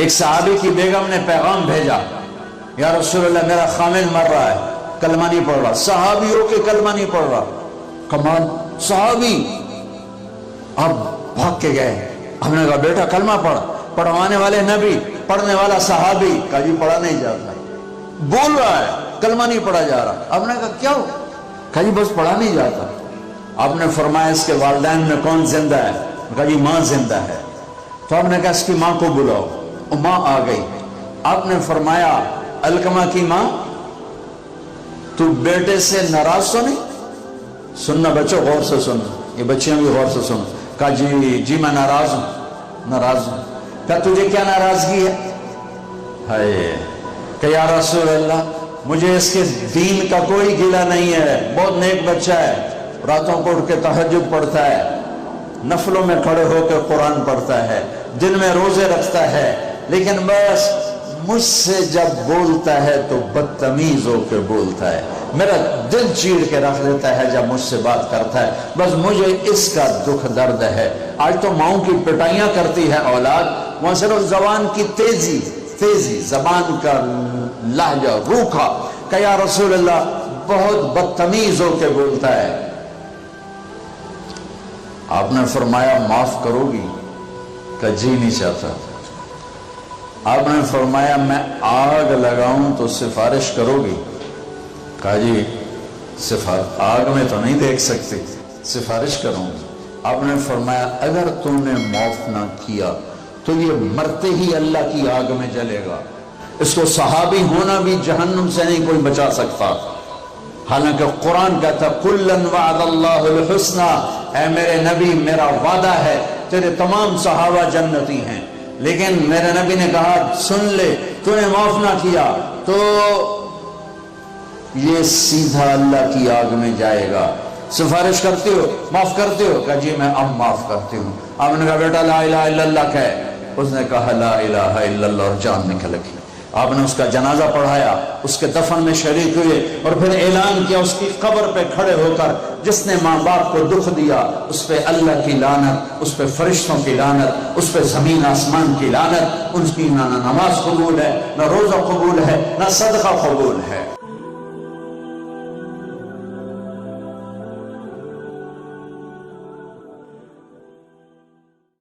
ایک صحابی کی بیگم نے پیغام بھیجا، یا رسول اللہ میرا خامد مر رہا ہے، کلمہ نہیں پڑھ رہا۔ صحابی ہو کے کلمہ نہیں پڑھ رہا، کمال صحابی۔ اب بھاگ کے گئے، ہم نے کہا بیٹا کلمہ پڑھ، پڑھوانے والے نبی، پڑھنے والا صحابی، کہا جی پڑھا نہیں جاتا، بول رہا ہے کلمہ نہیں پڑھا جا رہا۔ ہم نے کہا کیا ہو؟ کہا جی بس پڑھا نہیں جاتا۔ آپ نے فرمایا اس کے والدین میں کون زندہ ہے؟ کہا جی ماں زندہ ہے۔ تو آپ نے کہا اس کی ماں کو بلاؤ، اور ماں آ گئی۔ آپ نے فرمایا علقمہ کی ماں تو بیٹے سے ناراض تو نہیں؟ سننا بچوں غور سے سننا، یہ بچیاں بھی غور سے سننا۔ کہا جی میں ناراض ہوں۔ کہا تجھے کیا ناراضگی ہے؟ ہائے کہ یا رسول اللہ مجھے اس کے دین کا کوئی گلہ نہیں ہے، بہت نیک بچہ ہے، راتوں کو اٹھ کے تہجد پڑھتا ہے، نفلوں میں کھڑے ہو کے قرآن پڑھتا ہے، دن میں روزے رکھتا ہے، لیکن بس مجھ سے جب بولتا ہے تو بدتمیز ہو کے بولتا ہے، میرا دل چیڑ کے رکھ دیتا ہے جب مجھ سے بات کرتا ہے، بس مجھے اس کا دکھ درد ہے۔ آج تو ماؤں کی پٹائیاں کرتی ہے اولاد، وہاں صرف زبان کی تیزی، زبان کا لہجہ روکھا، کہ یا رسول اللہ بہت بدتمیز ہو کے بولتا ہے۔ آپ نے فرمایا معاف کرو گی؟ کہ جی نہیں چاہتا۔ آپ نے فرمایا میں آگ لگاؤں تو سفارش کرو گی؟ کہا جی آگ میں تو نہیں دیکھ سکتی، سفارش کروں گی۔ آپ نے فرمایا اگر تم نے معاف نہ کیا تو یہ مرتے ہی اللہ کی آگ میں جلے گا، اس کو صحابی ہونا بھی جہنم سے نہیں کوئی بچا سکتا۔ حالانکہ قرآن کہتا کُلًّا وعد اللہ الحسنى، اے میرے نبی میرا وعدہ ہے تیرے تمام صحابہ جنتی ہیں، لیکن میرے نبی نے کہا سن لے تو نے معاف نہ کیا تو یہ سیدھا اللہ کی آگ میں جائے گا۔ سفارش کرتے ہو، معاف کرتے ہو؟ کہا جی میں اب معاف کرتی ہوں۔ آپ نے کہا بیٹا لا الہ الا اللہ کہے، اس نے کہا لا الہ الا اللہ اور جان نکل گئی۔ آپ نے اس کا جنازہ پڑھایا، اس کے دفن میں شریک ہوئے، اور پھر اعلان کیا اس کی قبر پہ کھڑے ہو کر جس نے ماں باپ کو دکھ دیا اس پہ اللہ کی لعنت، اس پہ فرشتوں کی لعنت، اس پہ زمین آسمان کی لعنت، ان کی نہ نماز قبول ہے، نہ روزہ قبول ہے، نہ صدقہ قبول ہے۔